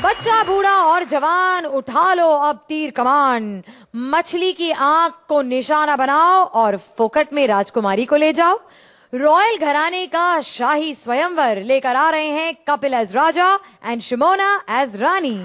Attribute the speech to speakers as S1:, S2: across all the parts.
S1: बच्चा, बूढ़ा और जवान, उठा लो अब तीर कमान। मछली की आंख को निशाना बनाओ और फोकट में राजकुमारी को ले जाओ। रॉयल घराने का शाही स्वयंवर लेकर आ रहे हैं Kapil as Raja and Shimona as Rani.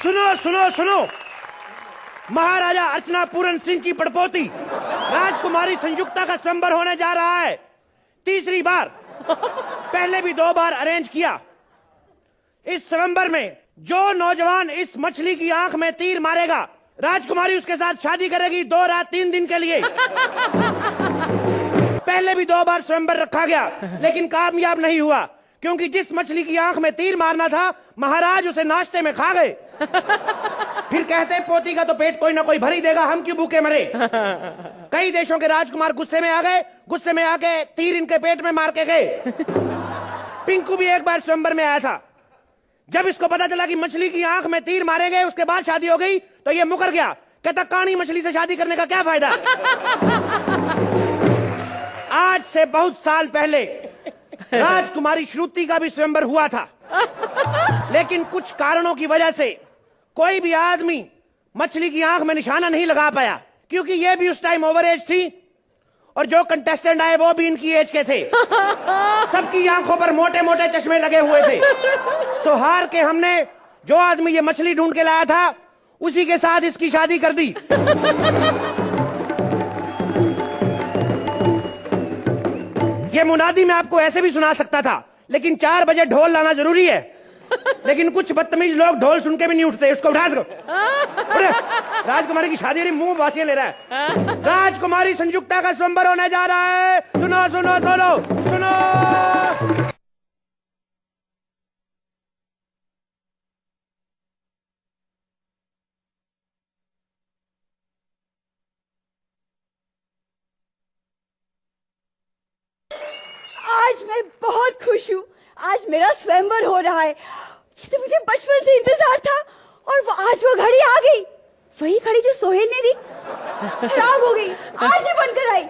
S2: सुनो सुनो सुनो, महाराजा अर्चना पूरन सिंह की पड़पोती राजकुमारी संयुक्ता का स्वयंवर होने जा रहा है। तीसरी बार, पहले भी 2 बार अरेंज किया। इस स्वयंवर में जो नौजवान इस मछली की आंख में तीर मारेगा, राजकुमारी उसके साथ शादी करेगी 2 रात 3 दिन के लिए। पहले भी 2 बार स्वयंवर रखा गया, लेकिन कामयाब नहीं हुआ, क्योंकि जिस मछली की आंख में तीर मारना था, महाराज उसे नाश्ते में खा गए। फिर कहते पोती का तो पेट कोई ना कोई भर ही देगा, हम क्यों भूखे मरे। कई देशों के राजकुमार गुस्से में आ गए, गुस्से में आके तीर इनके पेट में मार के गए। पिंकू भी एक बार स्वयंवर में आया था। जब इसको पता चला कि मछली की आंख में तीर मारे गए, उसके बाद शादी हो गई, तो ये मुकर गया। कहता कानी मछली से शादी करने का क्या फायदा। आज से बहुत साल पहले राजकुमारी श्रुति का भी स्वयंवर हुआ था, लेकिन कुछ कारणों की वजह से कोई भी आदमी मछली की आंख में निशाना नहीं लगा पाया, क्योंकि ये भी उस टाइम ओवर एज थी और जो कंटेस्टेंट आए वो भी इनकी एज के थे। सबकी आंखों पर मोटे मोटे चश्मे लगे हुए थे। सो हार के हमने जो आदमी ये मछली ढूंढ के लाया था, उसी के साथ इसकी शादी कर दी। ये मुनादी मैं आपको ऐसे भी सुना सकता था, लेकिन 4 बजे ढोल लाना जरूरी है। लेकिन कुछ बदतमीज लोग ढोल सुन के भी नहीं उठते। उसको उठा सको। राजकुमारी की शादी मुंह बासियां ले रहा है। राजकुमारी संयुक्ता का स्वयंवर होने जा रहा है। सुनो सुनो सुनो सुनो।
S3: आज मैं बहुत खुश हूँ। आज मेरा स्वयंवर हो रहा है, जिसे मुझे बचपन से इंतजार था, और आज वो घड़ी आ गई। वही घड़ी जो सोहेल ने दी, खराब हो गई, आज ही बनकर आई।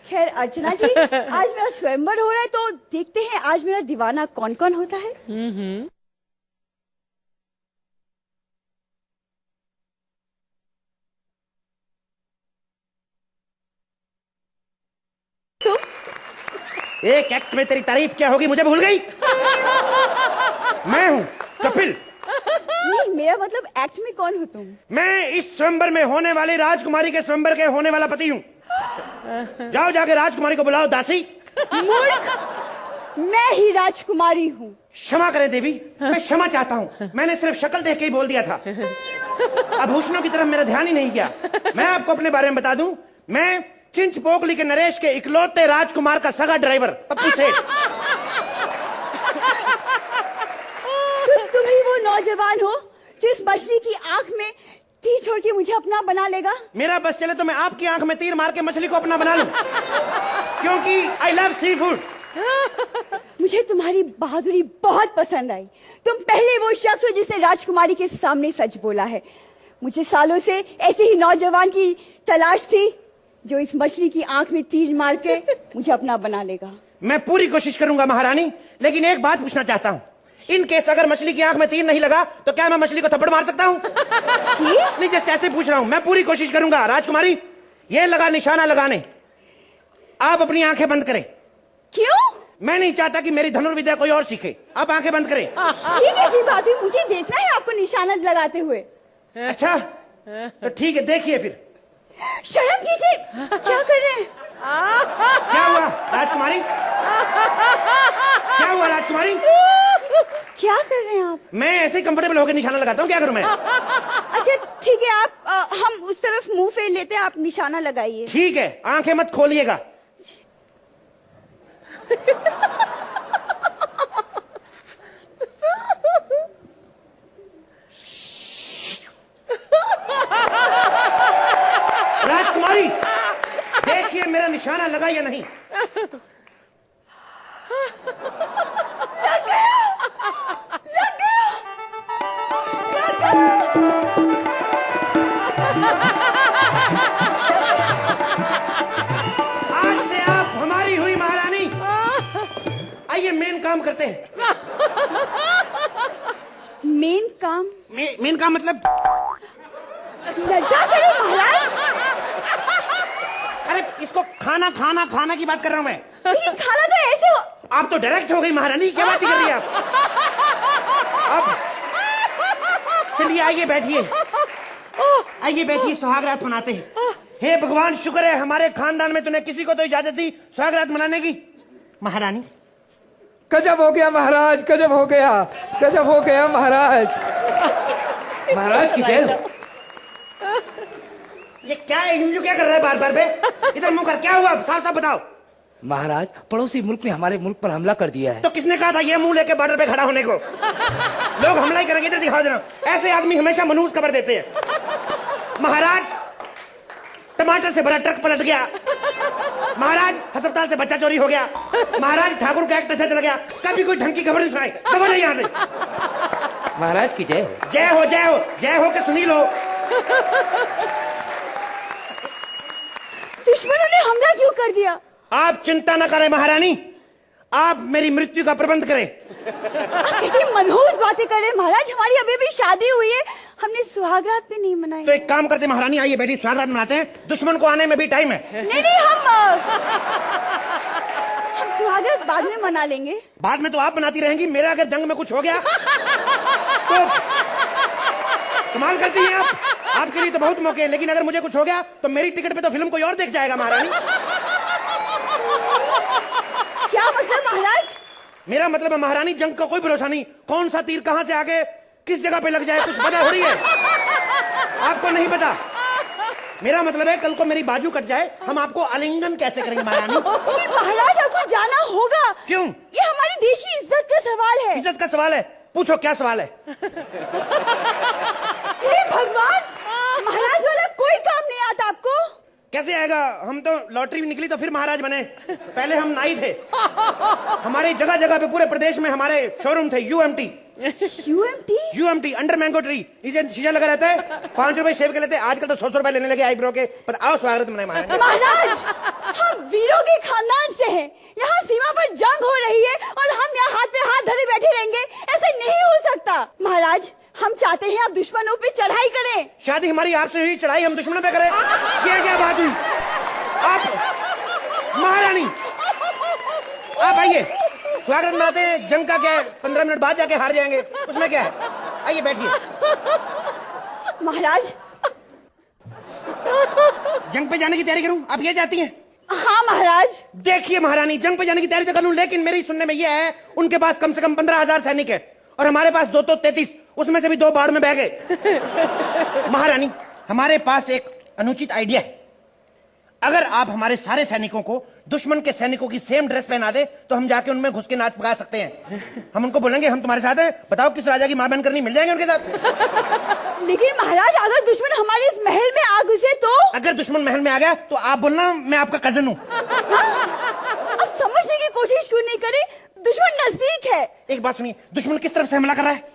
S3: खैर अर्चना जी, आज मेरा स्वयंवर हो रहा है, तो देखते हैं आज मेरा दीवाना कौन कौन होता है।
S2: एक एक्ट में तेरी तारीफ क्या होगी, मुझे भूल गई। मैं हूँ कपिल।
S3: नहीं, मेरा मतलब एक्ट में कौन हो तुम?
S2: मैं इस स्वयंवर में होने वाली राजकुमारी के स्वयंवर के होने वाला पति हूँ। जाओ जाके राजकुमारी को बुलाओ। दासी।
S3: मूर्ख, मैं ही राजकुमारी हूँ।
S2: क्षमा करें देवी, मैं क्षमा चाहता हूँ। मैंने सिर्फ शक्ल देख के ही बोल दिया था। आभूषणों की तरफ मेरा ध्यान ही नहीं गया। मैं आपको अपने बारे में बता दूं, मैं चिंचपोकली के नरेश के इकलौते राजकुमार का सगा ड्राइवर पप्पू सेठ।
S3: तुम ही वो नौजवान हो जो इस मछली की आंख में तीर छोड़ के मुझे अपना बना लेगा?
S2: मेरा बस चले तो मैं आपकी आंख में तीर मार के मछली को अपना बना लूं, क्योंकि आई लव सी फूड।
S3: मुझे तुम्हारी बहादुरी बहुत पसंद आई। तुम पहले वो शख्स हो जिसे राजकुमारी के सामने सच बोला है। मुझे सालों से ऐसे ही नौजवान की तलाश थी जो इस मछली की आंख में तीर मार के मुझे अपना बना लेगा।
S2: मैं पूरी कोशिश करूंगा महारानी, लेकिन एक बात पूछना चाहता हूँ। इन केस अगर मछली की आंख में तीर नहीं लगा तो क्या मैं मछली को थप्पड़ मार सकता हूँ? नहीं, जस्ट ऐसे पूछ रहा हूँ। मैं पूरी कोशिश करूंगा। राजकुमारी, ये लगा निशाना लगाने, आप अपनी आंखें बंद करें।
S3: क्यों?
S2: मैं नहीं चाहता कि मेरी धनुर्विद्या कोई और सीखे। आप आंखें बंद करें।
S3: ये कैसी बात हुई? मुझे देखना है आपको निशाना लगाते हुए।
S2: अच्छा तो ठीक है, देखिए फिर।
S3: शर्म कीजिए, क्या कर रहे हैं?
S2: क्या हुआ राजकुमारी? क्या हुआ राजकुमारी?
S3: क्या कर रहे हैं आप?
S2: मैं ऐसे ही कंफर्टेबल होकर निशाना लगाता हूँ। क्या करूँ मैं?
S3: अच्छा ठीक है, आप हम उस तरफ मुंह फेर लेते हैं, आप निशाना लगाइए।
S2: ठीक है, आंखें मत खोलिएगा। राजकुमारी, देखिए मेरा निशाना लगा या नहीं।
S3: लग गया, लग गया, लग गया।
S2: करते हैं।
S3: मेन काम?
S2: मेन काम मतलब?
S3: लज्जा करे महाराज।
S2: अरे इसको खाना खाना खाना की बात कर रहा हूँ मैं।
S3: लेकिन खाना तो ऐसे हो।
S2: आप तो डायरेक्ट हो गई महारानी, क्या बात कर रही है आप? अब चलिए आइए बैठिए, आइए बैठिए, सुहागरात मनाते हैं। हे भगवान, शुक्र है हमारे खानदान में तूने किसी को तो इजाजत दी सुहागरात मनाने की। महारानी
S4: गजब हो गया महाराज, गजब हो गया, गजब हो गया महाराज। महाराज की जय हो।
S2: ये क्या है, यूं क्या कर रहा है बार बार बे? इधर मुंह कर, क्या हुआ साफ साफ बताओ।
S4: महाराज, पड़ोसी मुल्क ने हमारे मुल्क पर हमला कर दिया है।
S2: तो किसने कहा था ये मुंह लेके बॉर्डर पे खड़ा होने को? लोग हमला ही करेंगे, इधर दिखाओ जरा। ऐसे आदमी हमेशा मनहूस खबर देते हैं। महाराज, टमाटर से भरा ट्रक पलट गया। महाराज, अस्पताल से बच्चा चोरी हो गया। महाराज, ठाकुर का एक टचा चला गया। कभी कोई ढंग की खबर नहीं सुनाई। खबर है यहाँ से।
S4: महाराज की जय हो।
S2: जय हो, जय हो, जय हो के सुनी लो।
S3: दुश्मनों ने हमला क्यों कर दिया?
S2: आप चिंता न करें महारानी, आप मेरी मृत्यु का प्रबंध करें।
S3: आप कैसी मनहूस बातें कर रहे हैं महाराज? हमारी अभी भी शादी हुई है, हमने सुहागरात भी नहीं मनाई।
S2: तो एक काम करते महारानी, आइए बैठी, सुहागरात मनाते हैं। दुश्मन को आने में भी टाइम है।
S3: नहीं नहीं, हम सुहागरात बाद में मना लेंगे।
S2: बाद में तो आप बनाती रहेंगी, मेरा अगर जंग में कुछ हो गया तो कमाल करती हैं आप। आपके लिए तो बहुत मौके हैं, लेकिन अगर मुझे कुछ हो गया तो मेरी टिकट पे तो फिल्म कोई और देख जाएगा महारानी।
S3: क्या मतलब महाराज?
S2: मेरा मतलब है महारानी, जंग का कोई भरोसा नहीं, कौन सा तीर कहां से आगे किस जगह पे लग जाए कुछ पता हो रही है? आपको नहीं पता? मेरा मतलब है कल को मेरी बाजू कट जाए, हम आपको आलिंगन कैसे करेंगे महारानी?
S3: लेकिन महाराज, आपको जाना होगा।
S2: क्यों?
S3: ये हमारे देश की इज्जत का सवाल है।
S2: इज्जत का सवाल है? पूछो क्या सवाल है।
S3: हे भगवान, महाराज वाला कोई काम नहीं आता आपको?
S2: कैसे आएगा? हम तो लॉटरी भी निकली तो फिर महाराज बने, पहले हम नाई थे। हमारी जगह जगह पे पूरे प्रदेश में हमारे शोरूम थे। UMT UMT under mango tree, इसे शीशा लगा रहता है, 5 रुपए शेव के लेते हैं। आजकल तो 100 रुपए लेने लगे आईब्रो के। पर आओ स्वागत मनाए
S3: महाराज, हम वीरों के खानदान से हैं। यहाँ सीमा पर जंग हो रही है और हम यहाँ हाथ पे हाथ धरे बैठे रहेंगे, ऐसे नहीं हो सकता। महाराज, हम चाहते हैं आप दुश्मनों पे चढ़ाई करें।
S2: शादी हमारी आपसे हुई, चढ़ाई हम दुश्मनों पे करें? ये क्या बात हुई? आप महारानी, आप आइए, स्वागत मनाते हैं। जंग का क्या है, 15 मिनट बाद जाके हार जाएंगे, उसमें क्या है? आइए बैठिए।
S3: महाराज,
S2: जंग पे जाने की तैयारी करूं, आप ये चाहती हैं?
S3: हाँ महाराज।
S2: देखिए महारानी, जंग पे जाने की तैयारी तो करूं, लेकिन मेरी सुनने में यह है उनके पास कम से कम 15,000 सैनिक है और हमारे पास 2 तो 33, उसमें से भी 2 बाढ़ में बह गए। महारानी, हमारे पास एक अनुचित आइडिया है। अगर आप हमारे सारे सैनिकों को दुश्मन के सैनिकों की सेम ड्रेस पहना दे तो हम जाके उनमें घुस के नाच पका सकते हैं। हम उनको बोलेंगे हम तुम्हारे साथ हैं, बताओ किस राजा की मां बहन करनी, मिल जाएंगे उनके साथ।
S3: लेकिन महाराज, अगर दुश्मन हमारे इस महल में आ घुसे तो?
S2: अगर दुश्मन महल में आ गया तो आप बोलना मैं आपका कजन हूँ।
S3: आप समझने की कोशिश क्यों नहीं करे? दुश्मन नजदीक है।
S2: एक बात सुनिए, दुश्मन किस तरफ से हमला कर रहा है?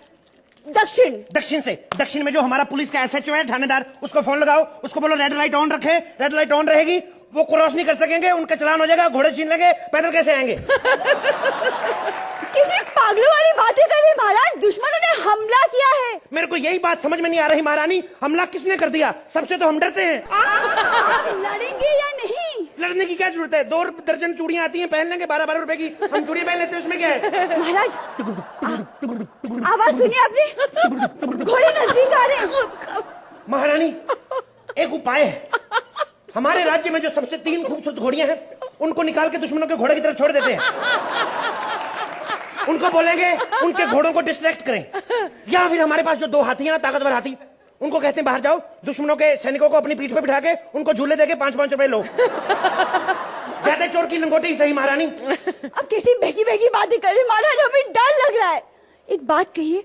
S3: दक्षिण।
S2: दक्षिण से। दक्षिण में जो हमारा पुलिस का एसएचओ है, थानेदार, उसको फोन लगाओ, उसको बोलो रेड लाइट ऑन रखे। रेड लाइट ऑन रहेगी, वो क्रॉस नहीं कर सकेंगे, उनका चलान हो जाएगा, घोड़े छीन लेंगे, पैदल कैसे आएंगे?
S3: किसी पागलों वाली बातें कर रहे महाराज, दुश्मनों ने हमला किया है।
S2: मेरे को यही बात समझ में नहीं आ रही महारानी, हमला किसने कर दिया? सबसे तो हम डरते हैं।
S3: आप लड़ेंगे या नहीं?
S2: लड़ने की क्या जरूरत है? 2 दर्जन चूड़ियां आती हैं, पहन लेंगे 12-12 रुपए की, हम चूड़ियां पहन लेते हैं, उसमें क्या है?
S3: महाराज, आवाज सुनिए आपने? घोड़े नजदीक आ रहे हैं।
S2: महारानी, एक उपाय है। हमारे राज्य में जो सबसे 3 खूबसूरत घोड़ियां हैं, उनको निकाल के दुश्मनों के घोड़े की तरफ छोड़ देते हैं। उनको बोलेंगे उनके घोड़ों को डिस्ट्रैक्ट करें। या फिर हमारे पास जो 2 हाथी हैं ना, ताकतवर हाथी, उनको कहते हैं बाहर जाओ, दुश्मनों के सैनिकों को अपनी पीठ पे बिठा के उनको झूले देके 5-5 रुपए लो। जाते चोर की लंगोटी सही महारानी।
S3: अब कैसी बहकी बहकी बातें कर रहे महाराज, हमें डर लग रहा है। एक बात कहिए,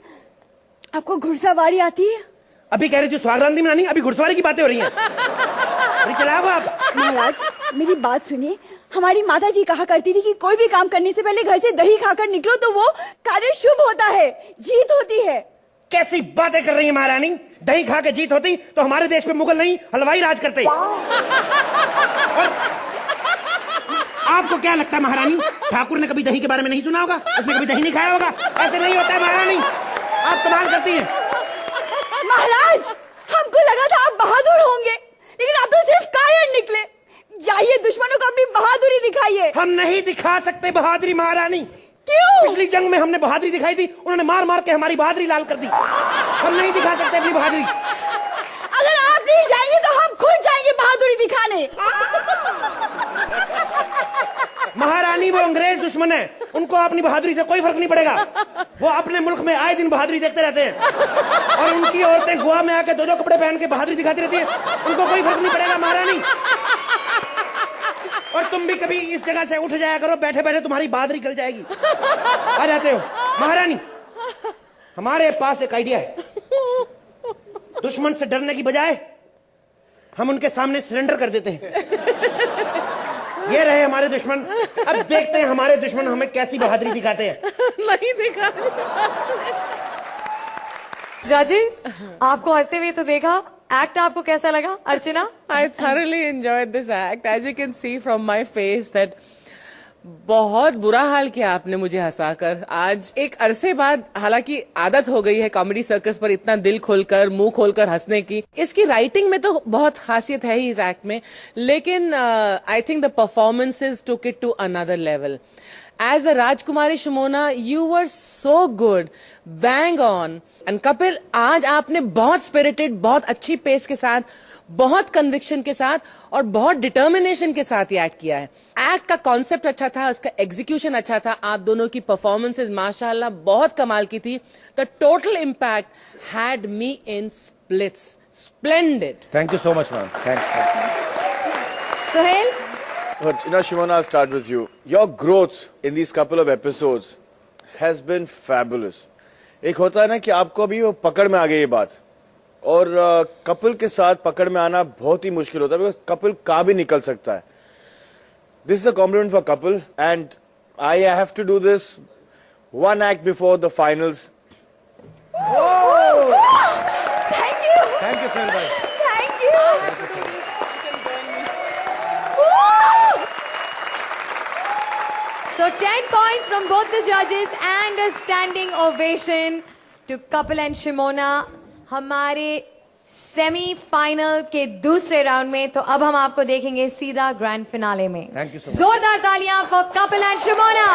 S3: आपको घुड़सवारी आती है?
S2: अभी कह रही थी स्वागरात नहीं मनानी, अभी घुड़सवारी की बातें हो रही हैं। अभी चलाओ आप।
S3: महाराज, मेरी बात सुनिए। हमारी माता जी कहा करती थी कि कोई भी काम करने से पहले घर से दही खाकर निकलो तो वो कार्य शुभ होता है, जीत होती है।
S2: कैसी बातें कर रही है महारानी? दही खा के जीत होती तो हमारे देश पे मुगल नहीं हलवाई राज करते। आपको क्या लगता है महारानी, ठाकुर ने कभी दही के बारे में नहीं सुना होगा? उसने कभी दही नहीं खाया होगा? ऐसे नहीं होता है महारानी, आप कमाल करती हैं।
S3: महाराज, हमको लगा था आप बहादुर होंगे, लेकिन आप तो सिर्फ कायर निकले। जाइए दुश्मनों को अपनी बहादुरी दिखाइए।
S2: हम नहीं दिखा सकते बहादुरी महारानी।
S3: क्यों?
S2: पिछली जंग में हमने बहादुरी दिखाई थी, उन्होंने मार मार के हमारी बहादुरी लाल कर दी। हम नहीं दिखा सकते अपनी बहादुरी।
S3: अगर आप नहीं जाएंगे तो हम खुद जाएंगे बहादुरी दिखाने।
S2: महारानी वो अंग्रेज दुश्मन है, उनको अपनी बहादुरी से कोई फर्क नहीं पड़ेगा। वो अपने मुल्क में आए दिन बहादुरी देखते रहते हैं, और उनकी औरतें गोवा में आके दो कपड़े पहन के बहादुरी दिखाती रहती है, उनको कोई फर्क नहीं पड़ेगा महारानी। और तुम भी कभी इस जगह से उठ जाया करो, बैठे बैठे तुम्हारी बहादुरी गल जाएगी। आ जाते हो महारानी, हमारे पास एक आइडिया है। दुश्मन से डरने की बजाय हम उनके सामने सरेंडर कर देते हैं। ये रहे हमारे दुश्मन, अब देखते हैं हमारे दुश्मन हमें कैसी बहादुरी दिखाते हैं।
S5: नहीं दिखा।
S1: जजेस, आपको हंसते हुए तो देखा, एक्ट आपको कैसा लगा अर्चना?
S5: I thoroughly enjoyed this act. As you can see from my face that बहुत बुरा हाल किया आपने मुझे हंसाकर। आज एक अरसे बाद, हालांकि आदत हो गई है कॉमेडी सर्कस पर इतना दिल खोलकर मुंह खोलकर हंसने की। इसकी राइटिंग में तो बहुत खासियत है ही इस एक्ट में, लेकिन I think the performances took it to another level. As a Rajkumari Shimona, you were so good, bang on. And Kapil, आज आपने बहुत स्पिरिटेड, बहुत अच्छी पेस के साथ, बहुत कन्विक्शन के साथ और बहुत डिटर्मिनेशन के साथ ये एक्ट किया है। एक्ट का कॉन्सेप्ट अच्छा था, उसका एग्जीक्यूशन अच्छा था, आप दोनों की परफॉर्मेंसेज माशाल्लाह बहुत कमाल की थी। The total impact had me in splits. Splendid.
S2: Thank you so much ma'am.
S1: Suhail,
S6: Shimona, I'll start with you. Your growth in these couple of episodes has been fabulous. एक होता है ना कि आपको अभी वो पकड़ में आ गई ये बात, और कपिल के साथ पकड़ में आना बहुत ही मुश्किल होता है, बिकॉज कपिल कहाँ भी निकल सकता है। This is a compliment for Kapil, and I have to do this one act before the finals.
S3: Thank you.
S2: Thank you sir भाई।
S3: Thank you.
S1: so 10 points from both the judges and a standing ovation to Kapil and Shimona. हमारे semifinal के दूसरे round में, तो अब हम आपको देखेंगे सीधा ग्रैंड फिनाले में।
S2: Thank you so much.
S1: जोरदार तालियां फॉर कपिल एंड शिमोना।